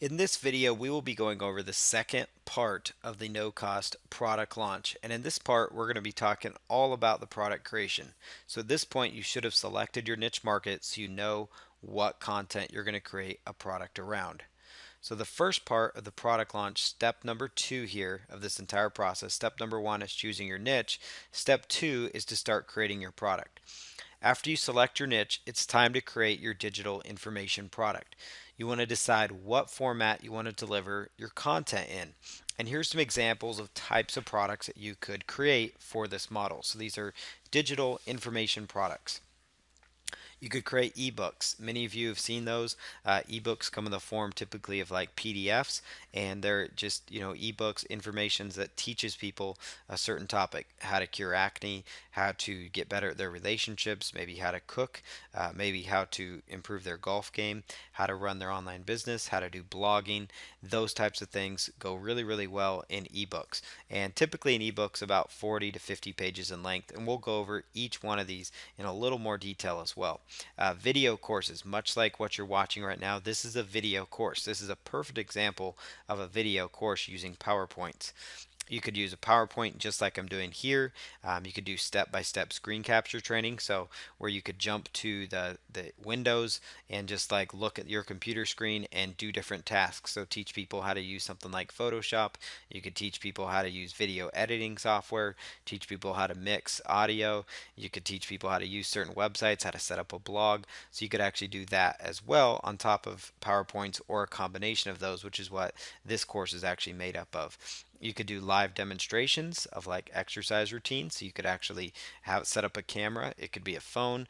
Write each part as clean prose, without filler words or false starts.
In this video, we will be going over the second part of the no-cost product launch. And in this part, we're going to be talking all about the product creation. So at this point, you should have selected your niche market so you know what content you're going to create a product around. So the first part of the product launch, step number 2 here of this entire process, step number 1 is choosing your niche. Step 2 is to start creating your product. After you select your niche, it's time to create your digital information product. You want to decide what format you want to deliver your content in. And here's some examples of types of products that you could create for this model. So these are digital information products. You could create ebooks. Many of you have seen those. Ebooks come in the form typically of like PDFs, and they're just ebooks, informations that teaches people a certain topic: how to cure acne, how to get better at their relationships, maybe how to cook, maybe how to improve their golf game, how to run their online business, how to do blogging. Those types of things go really, really well in ebooks. And typically an ebook's about 40 to 50 pages in length, and we'll go over each one of these in a little more detail as well. Video courses, much like what you're watching right now, this is a video course. This is a perfect example of a video course using PowerPoints. You could use a PowerPoint just like I'm doing here. You could do step-by-step screen capture training, so where you could jump to the windows and just like look at your computer screen and do different tasks. So teach people how to use something like Photoshop. You could teach people how to use video editing software, teach people how to mix audio. You could teach people how to use certain websites, how to set up a blog. So you could actually do that as well on top of PowerPoints or a combination of those, which is what this course is actually made up of. You could do live demonstrations of like exercise routines. So you could actually have set up a camera. It could be a phone,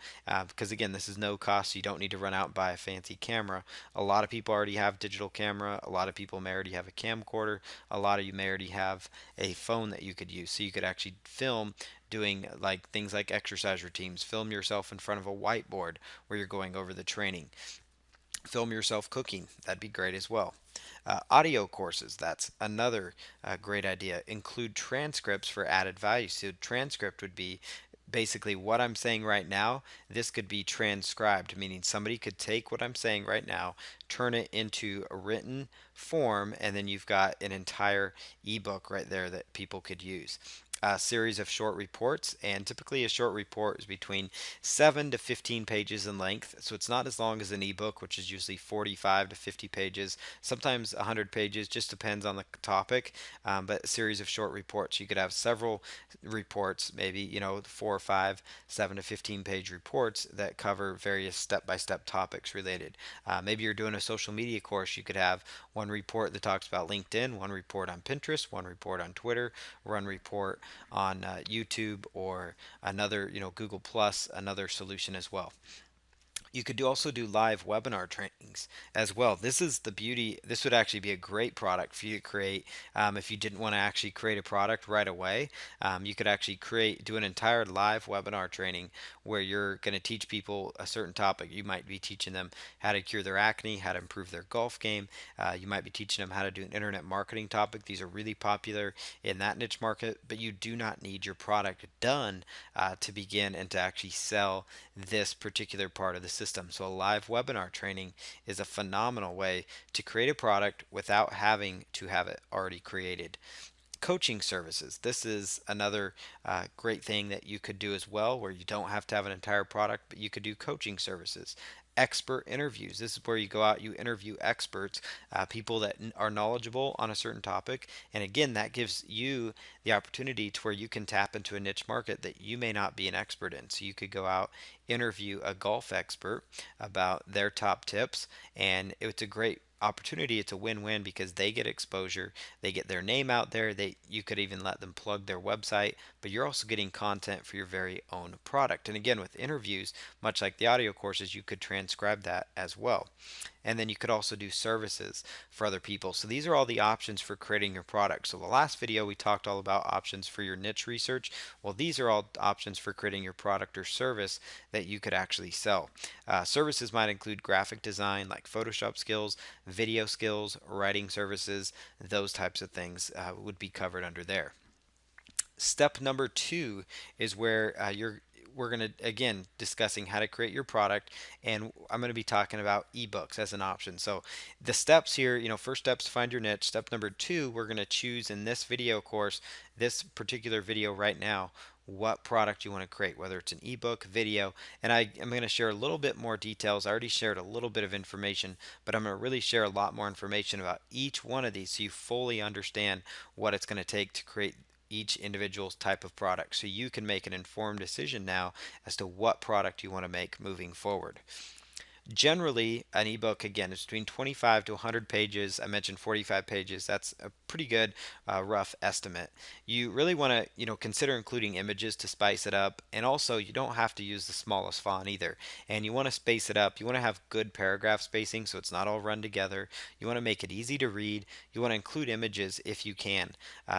because again, this is no cost. So you don't need to run out and buy a fancy camera. A lot of people already have digital camera. A lot of people may already have a camcorder. A lot of you may already have a phone that you could use. So you could actually film doing like things like exercise routines. Film yourself in front of a whiteboard where you're going over the training. Film yourself cooking. That'd be great as well. Audio courses, that's another great idea. Include transcripts for added value. So transcript would be basically what I'm saying right now. This could be transcribed, meaning somebody could take what I'm saying right now, turn it into a written form, and then you've got an entire ebook right there that people could use. A series of short reports, and typically a short report is between 7 to 15 pages in length, so it's not as long as an ebook, which is usually 45 to 50 pages, sometimes 100 pages, just depends on the topic. But a series of short reports, you could have several reports, maybe 4 or 5 7 to 15 page reports that cover various step-by-step topics related. Maybe you're doing a social media course. You could have one report that talks about LinkedIn, one report on Pinterest, one report on Twitter, one report on YouTube, or another, Google Plus, another solution as well. You could also do live webinar trainings as well. This is the beauty. This would actually be a great product for you to create. If you didn't want to actually create a product right away, you could actually do an entire live webinar training where you're going to teach people a certain topic. You might be teaching them how to cure their acne, how to improve their golf game. You might be teaching them how to do an internet marketing topic. These are really popular in that niche market, but you do not need your product done to begin and to actually sell this particular part of the system. So a live webinar training is a phenomenal way to create a product without having to have it already created. Coaching services. This is another great thing that you could do as well, where you don't have to have an entire product, but you could do coaching services. Expert interviews. This is where you go out, you interview experts, people that are knowledgeable on a certain topic. And again, that gives you the opportunity to where you can tap into a niche market that you may not be an expert in. So you could go out, interview a golf expert about their top tips, and it's a great opportunity. It's a win-win because they get exposure, they get their name out there, you could even let them plug their website, but you're also getting content for your very own product. And again, with interviews, much like the audio courses, you could transcribe that as well. And then you could also do services for other people. So these are all the options for creating your product. So the last video we talked all about options for your niche research. Well, these are all options for creating your product or service that you could actually sell. Services might include graphic design like Photoshop skills, video skills, writing services. Those types of things would be covered under there. Step number 2 is where we're going to, again, discussing how to create your product, and I'm going to be talking about ebooks as an option. So the steps here, first step's to find your niche. Step number two, we're going to choose in this video course, this particular video right now, what product you want to create, whether it's an ebook, video, and I'm going to share a little bit more details. I already shared a little bit of information, but I'm going to really share a lot more information about each one of these so you fully understand what it's going to take to create each individual type of product, so you can make an informed decision now as to what product you want to make moving forward. Generally, an ebook, again, is between 25 to 100 pages. I mentioned 45 pages. That's a pretty good rough estimate. You really want to, consider including images to spice it up, and also you don't have to use the smallest font either. And you want to space it up. You want to have good paragraph spacing so it's not all run together. You want to make it easy to read. You want to include images if you can.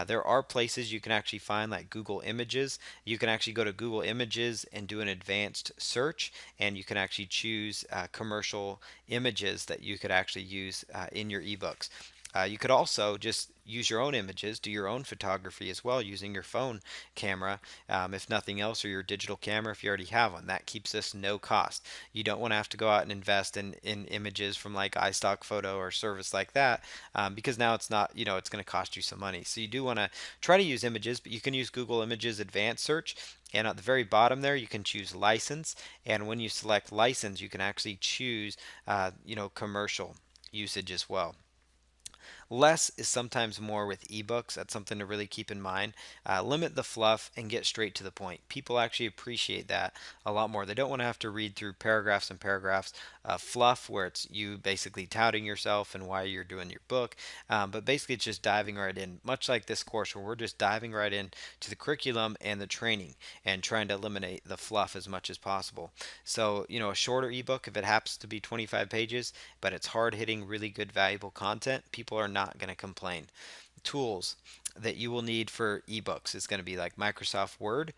There are places you can actually find, like Google Images. You can actually go to Google Images and do an advanced search, and you can actually choose commercial images that you could actually use in your ebooks. You could also just use your own images, do your own photography as well using your phone camera, if nothing else, or your digital camera if you already have one. That keeps this no cost. You don't want to have to go out and invest in images from like iStock Photo or service like that, because now it's not, it's going to cost you some money. So you do want to try to use images, but you can use Google Images Advanced Search. And at the very bottom there, you can choose license. And when you select license, you can actually choose, commercial usage as well. Less is sometimes more with ebooks. That's something to really keep in mind. Limit the fluff and get straight to the point. People actually appreciate that a lot more. They don't want to have to read through paragraphs and paragraphs of fluff where it's you basically touting yourself and why you're doing your book. But basically, it's just diving right in, much like this course where we're just diving right in to the curriculum and the training and trying to eliminate the fluff as much as possible. So, a shorter ebook, if it happens to be 25 pages, but it's hard hitting, really good, valuable content, people are not going to complain. Tools that you will need for ebooks is going to be like Microsoft Word,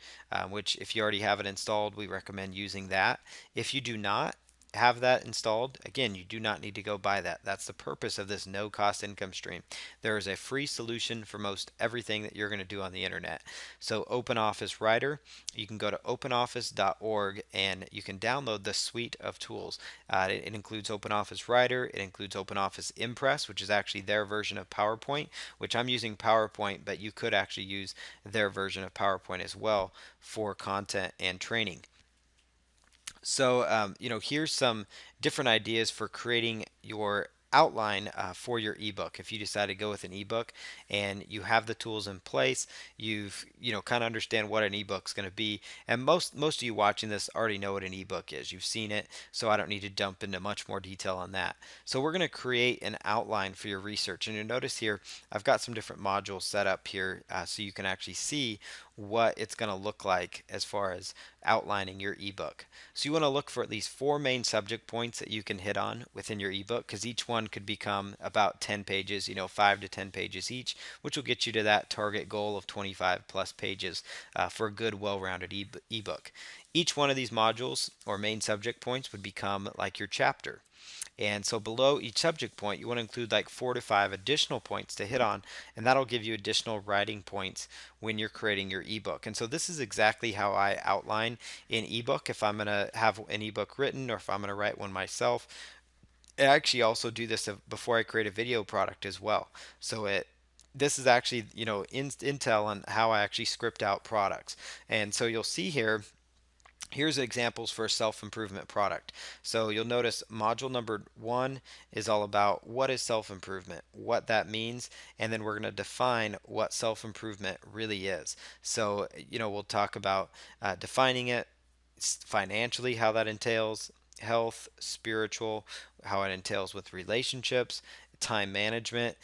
which if you already have it installed, we recommend using that. If you do not have that installed, again, you do not need to go buy that. That's the purpose of this no cost income stream. There is a free solution for most everything that you're going to do on the internet. So OpenOffice Writer, you can go to openoffice.org and you can download the suite of tools. It includes OpenOffice Writer, it includes OpenOffice Impress, which is actually their version of PowerPoint, which I'm using PowerPoint, but you could actually use their version of PowerPoint as well for content and training. So, here's some different ideas for creating your outline for your ebook. If you decide to go with an ebook and you have the tools in place, you've kind of understand what an ebook's going to be. And most of you watching this already know what an ebook is. You've seen it, so I don't need to jump into much more detail on that. So we're going to create an outline for your research, and you'll notice here I've got some different modules set up here so you can actually see what it's going to look like as far as outlining your ebook. So you want to look for at least 4 main subject points that you can hit on within your ebook, because each one could become about 10 pages, 5 to 10 pages each, which will get you to that target goal of 25 plus pages for a good, well-rounded ebook. Each one of these modules or main subject points would become like your chapter. And so below each subject point, you want to include like 4 to 5 additional points to hit on, and that'll give you additional writing points when you're creating your ebook. And so this is exactly how I outline an ebook if I'm going to have an ebook written or if I'm going to write one myself. I actually also do this before I create a video product as well. So this is actually, intel on how I actually script out products. And so you'll see here, here's examples for a self-improvement product. So you'll notice module number 1 is all about what is self-improvement, what that means, and then we're going to define what self-improvement really is. So, we'll talk about defining it financially, how that entails, health, spiritual, how it entails with relationships, time management,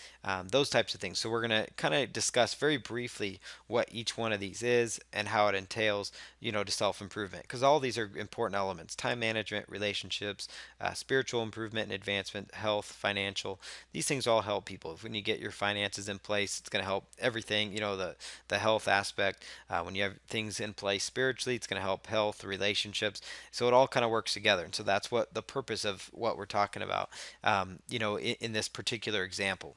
those types of things. So we're going to kind of discuss very briefly what each one of these is and how it entails, to self-improvement, because all these are important elements: time management, relationships, spiritual improvement and advancement, health, financial. These things all help people. When you get your finances in place, it's going to help everything, the health aspect. When you have things in place spiritually, it's going to help health, relationships. So it all kind of works together. And so that's what the purpose of what we're talking about, in this particular particular example.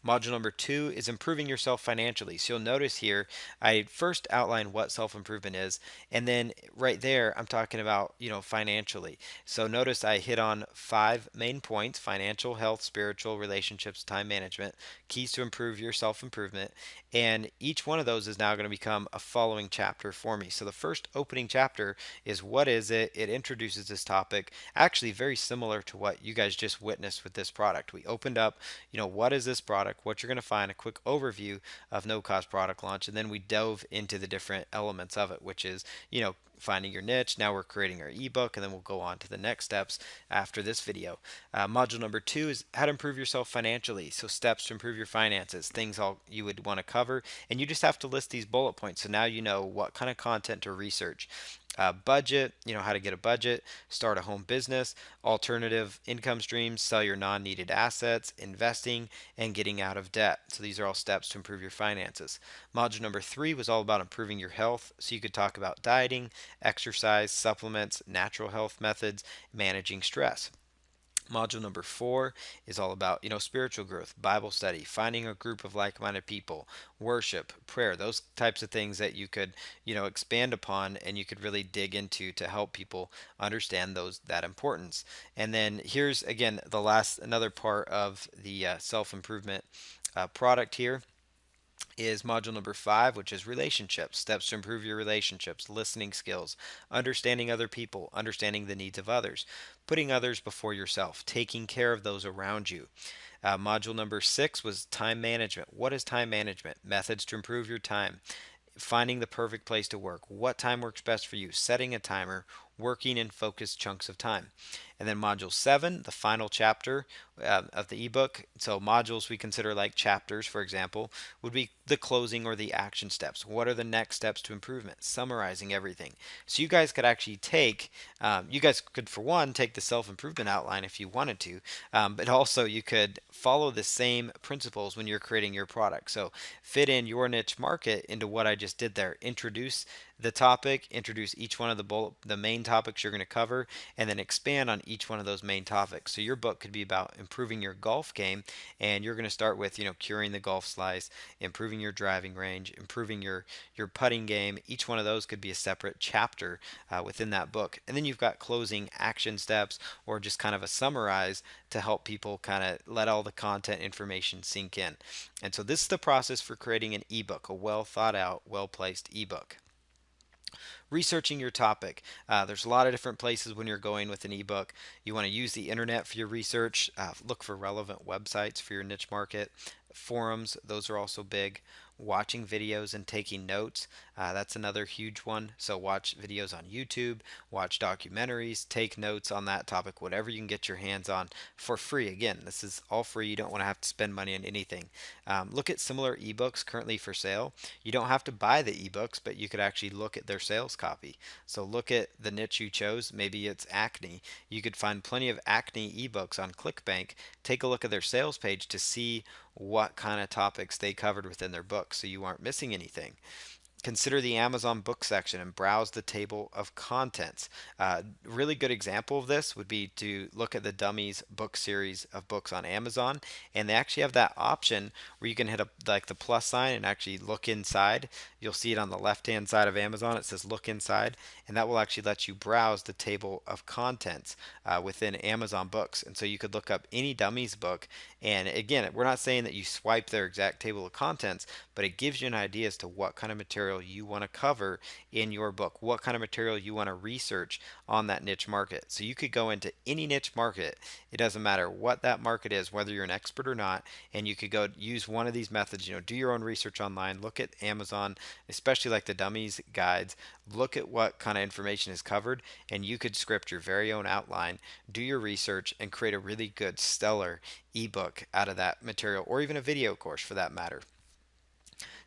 Module number 2 is improving yourself financially. So you'll notice here, I first outline what self-improvement is, and then right there, I'm talking about, financially. So notice I hit on 5 main points: financial, health, spiritual, relationships, time management, keys to improve your self-improvement. And each one of those is now going to become a following chapter for me. So the first opening chapter is what is it? It introduces this topic, actually very similar to what you guys just witnessed with this product. We opened up, what is this product, what you're going to find, a quick overview of no cost product launch, and then we dove into the different elements of it, which is, finding your niche. Now we're creating our ebook, and then we'll go on to the next steps after this video. Module number 2 is how to improve yourself financially. So steps to improve your finances, things all you would want to cover, and you just have to list these bullet points. So now you know what kind of content to research. Budget, how to get a budget, start a home business, alternative income streams, sell your non-needed assets, investing, and getting out of debt. So these are all steps to improve your finances. Module number 3 was all about improving your health. So you could talk about dieting, exercise, supplements, natural health methods, managing stress. Module number 4 is all about, spiritual growth, Bible study, finding a group of like-minded people, worship, prayer, those types of things that you could, expand upon and you could really dig into to help people understand that importance. And then here's again another part of the self-improvement product here is module number 5, which is relationships, steps to improve your relationships, listening skills, understanding other people, understanding the needs of others, putting others before yourself, taking care of those around you. Module number 6 was time management. What is time management? Methods to improve your time, finding the perfect place to work, what time works best for you, setting a timer, working in focused chunks of time. And then module 7, the final chapter of the ebook. So modules we consider like chapters, for example, would be the closing or the action steps. What are the next steps to improvement? Summarizing everything. So you guys could actually for one, take the self-improvement outline if you wanted to, but also you could follow the same principles when you're creating your product. So fit in your niche market into what I just did there. Introduce the topic, introduce each one of the main topics you're going to cover, and then expand on each one of those main topics. So your book could be about improving your golf game, and you're going to start with, curing the golf slice, improving your driving range, improving your putting game. Each one of those could be a separate chapter within that book. And then you've got closing action steps, or just kind of a summarize to help people kind of let all the content information sink in. And so this is the process for creating an ebook, a well thought out, well placed ebook. Researching your topic. There's a lot of different places when you're going with an ebook. You want to use the internet for your research. Look for relevant websites for your niche market. Forums, those are also big. Watching videos and taking notes, that's another huge one. So watch videos on YouTube, watch documentaries, take notes on that topic, whatever you can get your hands on for free. Again, this is all free. You don't want to have to spend money on anything. Look at similar ebooks currently for sale. You don't have to buy the ebooks, but you could actually look at their sales copy. So look at the niche you chose. Maybe it's acne. You could find plenty of acne ebooks on ClickBank. Take a look at their sales page to see what kind of topics they covered within their book so you aren't missing anything. Consider the Amazon book section and browse the table of contents. Really good example of this would be to look at the Dummies book series of books on Amazon, and they actually have that option where you can hit like the plus sign and actually look inside. You'll see it on the left hand side of Amazon. It says look inside, and that will actually let you browse the table of contents within Amazon books. And so you could look up any Dummies book, and again, we're not saying that you swipe their exact table of contents, but it gives you an idea as to what kind of material you want to cover in your book, what kind of material you want to research on that niche market. So you could go into any niche market. It doesn't matter what that market is, whether you're an expert or not, and you could go use one of these methods, do your own research online, look at Amazon, especially like the Dummies guides, look at what kind of information is covered, and you could script your very own outline, do your research, and create a really good, stellar ebook out of that material, or even a video course for that matter.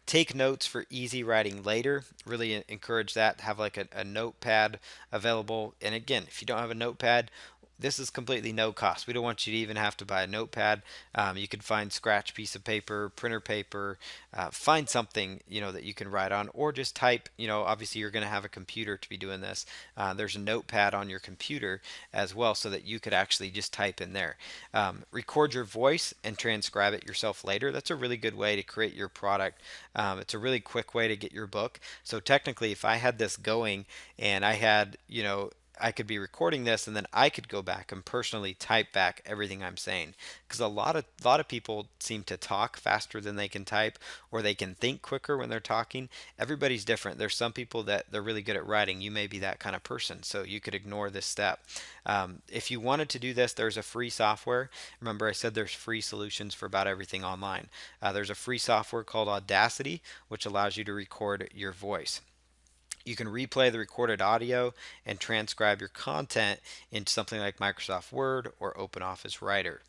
Take notes for easy writing later. Really encourage that. Have like a notepad available. And again, if you don't have a notepad, this is completely no cost. We don't want you to even have to buy a notepad. You can find scratch piece of paper, printer paper, find something that you can write on, or just type. Obviously you're going to have a computer to be doing this. There's a notepad on your computer as well, so that you could actually just type in there. Record your voice and transcribe it yourself later. That's a really good way to create your product. It's a really quick way to get your book. So technically, if I had this going and I had, I could be recording this, and then I could go back and personally type back everything I'm saying, because a lot of people seem to talk faster than they can type, or they can think quicker when they're talking. Everybody's different. There's some people that they're really good at writing. You may be that kind of person, so you could ignore this step. If you wanted to do this, there's a free software. Remember, I said there's free solutions for about everything online. There's a free software called Audacity, which allows you to record your voice. You can replay the recorded audio and transcribe your content into something like Microsoft Word or OpenOffice Writer.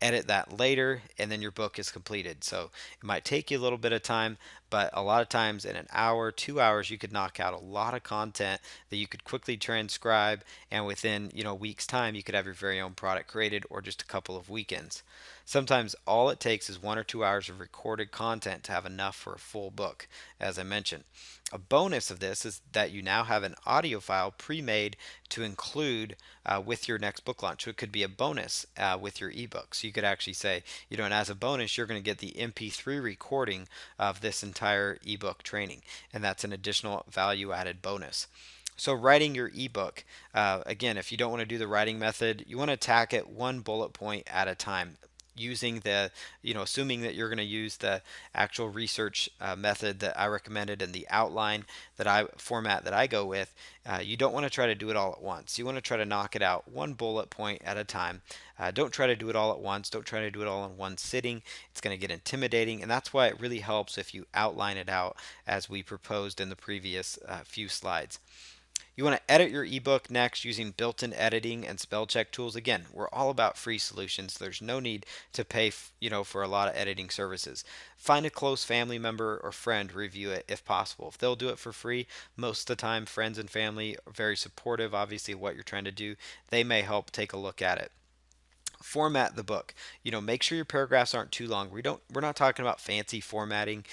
Edit that later, and then your book is completed. So it might take you a little bit of time, but a lot of times in an hour, 2 hours, you could knock out a lot of content that you could quickly transcribe, and within a week's time, you could have your very own product created, or just a couple of weekends. Sometimes all it takes is 1 or 2 hours of recorded content to have enough for a full book, as I mentioned. A bonus of this is that you now have an audio file pre-made to include with your next book launch. So it could be a bonus with your ebook. So you could actually say, and as a bonus, you're going to get the MP3 recording of this entire ebook training, and that's an additional value-added bonus. So writing your ebook, again, if you don't want to do the writing method, you want to attack it one bullet point at a time, using assuming that you're going to use the actual research method that I recommended, and the outline format that I go with. You don't want to try to do it all at once. You want to try to knock it out one bullet point at a time. Don't try to do it all at once. Don't try to do it all in one sitting. It's going to get intimidating, and that's why it really helps if you outline it out, as we proposed in the previous few slides. You want to edit your ebook next using built-in editing and spell check tools. Again, we're all about free solutions. There's no need to pay, for a lot of editing services. Find a close family member or friend to review it if possible. If they'll do it for free, most of the time friends and family are very supportive, obviously, of what you're trying to do. They may help take a look at it. Format the book. Make sure your paragraphs aren't too long. We're not talking about fancy formatting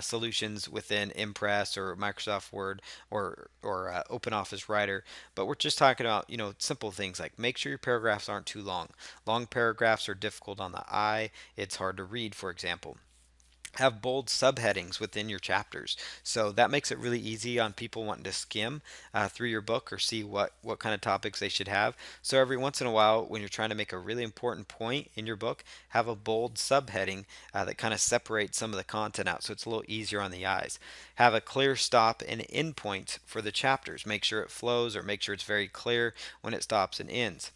solutions within Impress or Microsoft Word or OpenOffice Writer, but we're just talking about simple things like make sure your paragraphs aren't too long. Long paragraphs are difficult on the eye. It's hard to read, for example. Have bold subheadings within your chapters. So that makes it really easy on people wanting to skim through your book, or see what kind of topics they should have. So every once in a while, when you're trying to make a really important point in your book, have a bold subheading that kind of separates some of the content out, so it's a little easier on the eyes. Have a clear stop and end point for the chapters. Make sure it flows, or make sure it's very clear when it stops and ends.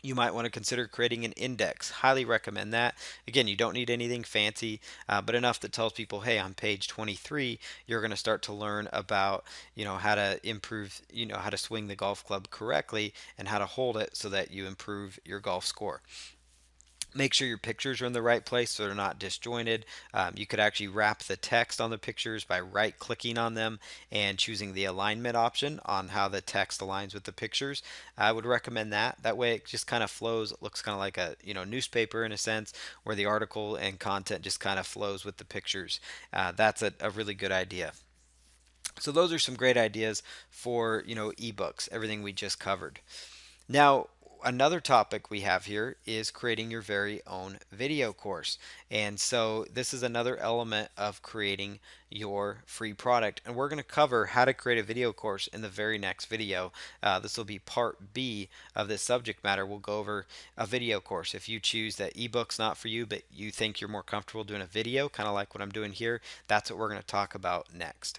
You might want to consider creating an index. Highly recommend that. Again, you don't need anything fancy, but enough that tells people, hey, on page 23, you're going to start to learn about, how to improve, how to swing the golf club correctly, and how to hold it so that you improve your golf score. Make sure your pictures are in the right place so they're not disjointed. You could actually wrap the text on the pictures by right clicking on them and choosing the alignment option on how the text aligns with the pictures. I would recommend that. That way it just kind of flows. It looks kind of like a newspaper in a sense, where the article and content just kind of flows with the pictures. That's a really good idea. So those are some great ideas for ebooks, everything we just covered. Now, another topic we have here is creating your very own video course. And so this is another element of creating your free product. And we're going to cover how to create a video course in the very next video. This will be part B of this subject matter. We'll go over a video course. If you choose that ebook's not for you, but you think you're more comfortable doing a video, kind of like what I'm doing here, that's what we're going to talk about next.